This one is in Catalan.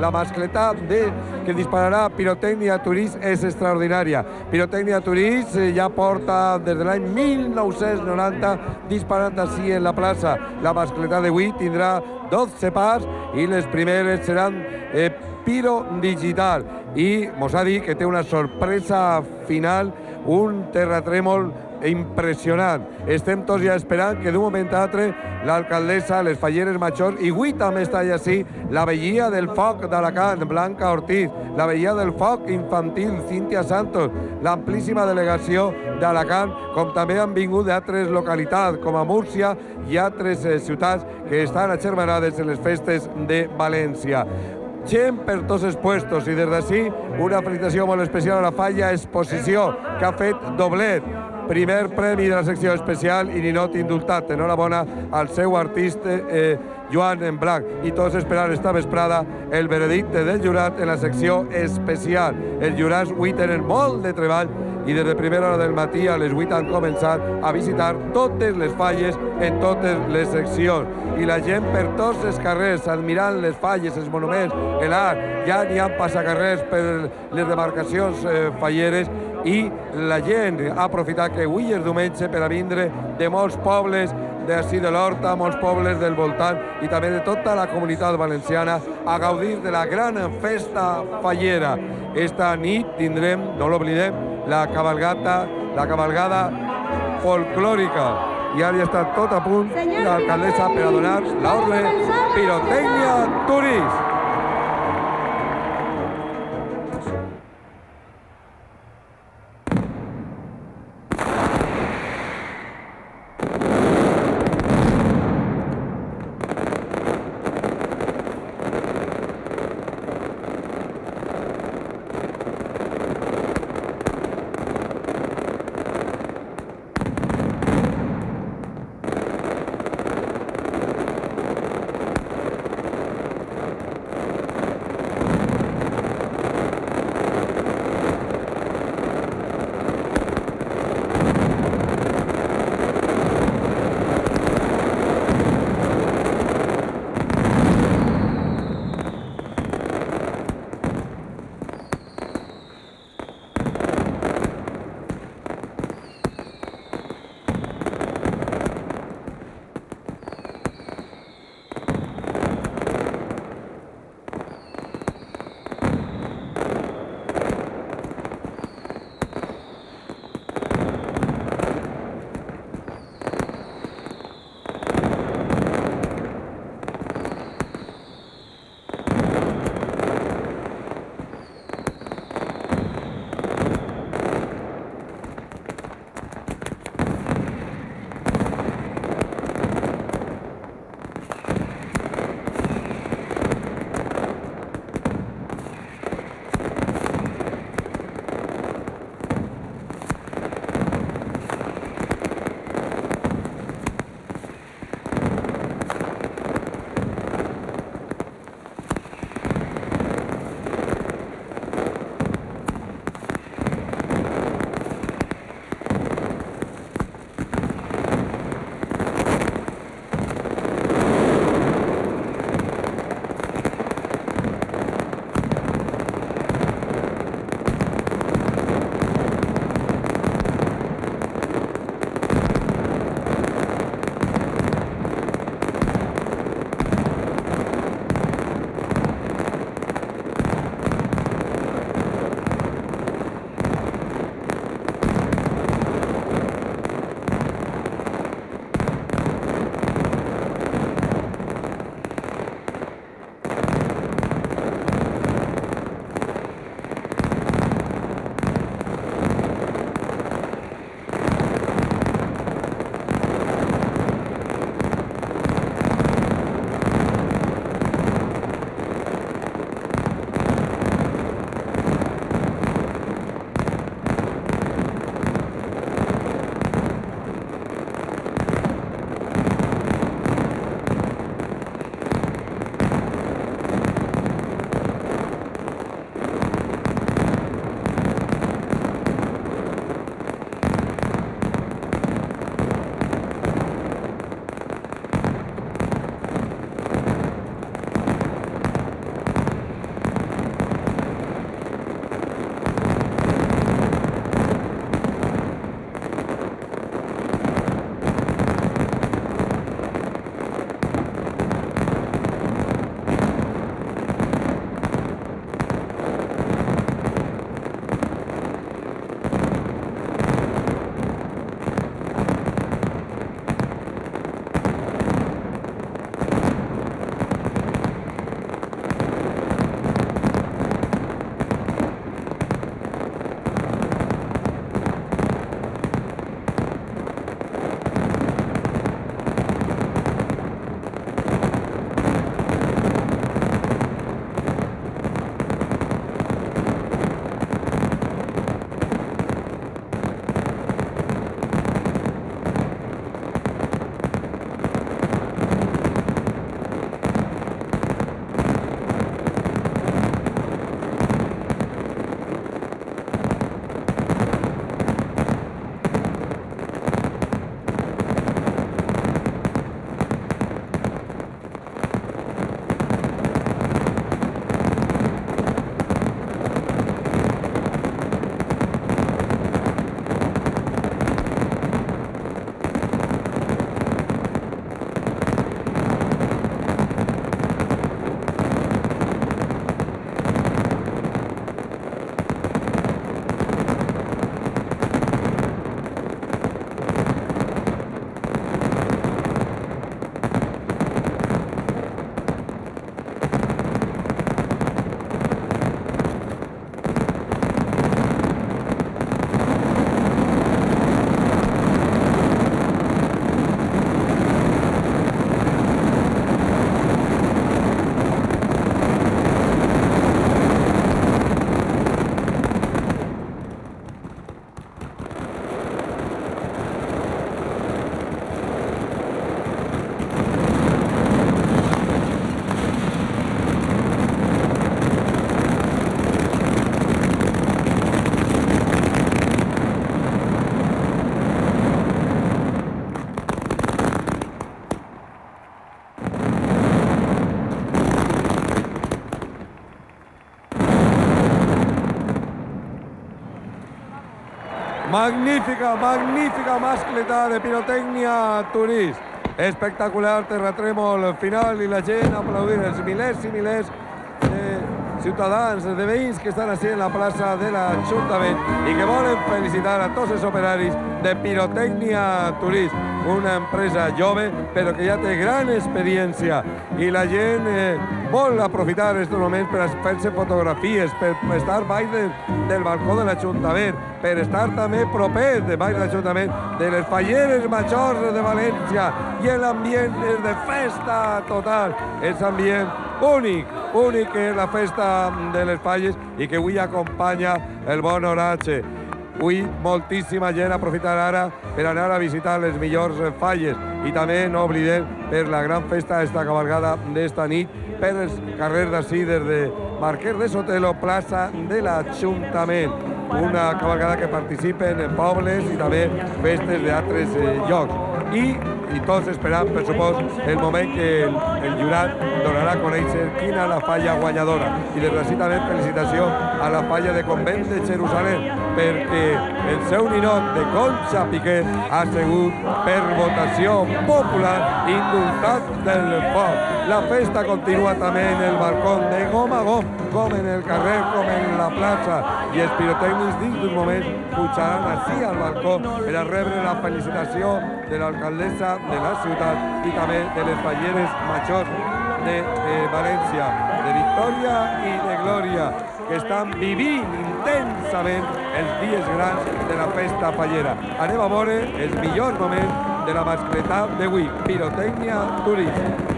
La mascletà que dispararà Pirotècnia Turís és extraordinària. Pirotècnia Turís ja porta des de l'any 1990 disparant així en la plaça. La mascletà d'avui tindrà 12 parts i les primeres seran Piro Digital. I mos ha dit que té una sorpresa final, un terratrèmol impressionant. Estem tots ja esperant que d'un moment a altre l'alcaldessa, les falleres majors, i avui també està allà sí, la vegueria del foc d'Alacant, Blanca Ortiz, la vegueria del foc infantil, Cíntia Santos, l'amplíssima delegació d'Alacant, com també han vingut d'altres localitats, com a Múrcia i altres ciutats que estan agermanades en les festes de València. Gent per tots els puestos i des d'ací una felicitació molt especial a la Falla Exposició, que ha fet doblet. Primer premi de la secció especial i ninot indultat. Enhorabona al seu artista Joan en Blanc. I tots esperant esta vesprada el veredicte del jurat en la secció especial. Els jurats avui tenen molt de treball i des de primera hora del matí a les 8 han començat a visitar totes les falles en totes les seccions. I la gent per tots els carrers, admirant les falles, els monuments, l'art, ja n'hi ha passacarrers per les demarcacions falleres i la gent ha aprofitat que avui és diumenge per a vindre de molts pobles d'ací de l'Horta, molts pobles del voltant i també de tota la comunitat valenciana a gaudir de la gran festa fallera. Esta nit tindrem, no l'oblidem, la cabalgada folclòrica. I ara ja està tot a punt l'alcaldessa per a donar l'ordre Pirotècnia Turís. Magnífica, magnífica mascleta de Pirotècnia Turís. Espectacular terratrèmol final i la gent aplaudint, els milers i milers de ciutadans, de veïns que estan així en la plaça de l'Ajuntament i que volen felicitar a tots els operaris de Pirotècnia Turís, una empresa jove però que ja té gran experiència i la gent vol aprofitar aquests moments per fer-se fotografies, per estar baix del balcó de l'Ajuntament, per estar també proper de baix de l'Ajuntament, de les falleres majors de València, i l'ambient és de festa total, és ambient únic que és la festa de les falles i que avui acompanya el bon oratge. Avui moltíssima gent aprofitarà ara per anar a visitar les millors falles i també no oblidem per la gran festa esta cabalgada d'esta nit per els carrers d'ací des de Marquès de Sotelo, plaça de l'Ajuntament. Una cabalgada que participen en pobles i també festes d'altres llocs. I tots esperant, per supòs, el moment que el jurat donarà a conèixer quina la falla guanyadora. I des d'ací també felicitació a la falla de Convent de Jerusalem, perquè el seu ninot de Concha Piqué ha sigut per votació popular indultat del foc. La festa continua també en el balcó de gom a gom, com en el carrer, com en la plaça, i els pirotècnics dins d'un moment pujaran així al balcó per a rebre la felicitació de l'alcaldessa de la ciutat i també de les falleres majors de València, de Victòria i de Glòria, que estan vivint intensament els dies grans de la festa fallera. Anem a veure els millors moments de la mascletat d'avui, Pirotècnia Turís.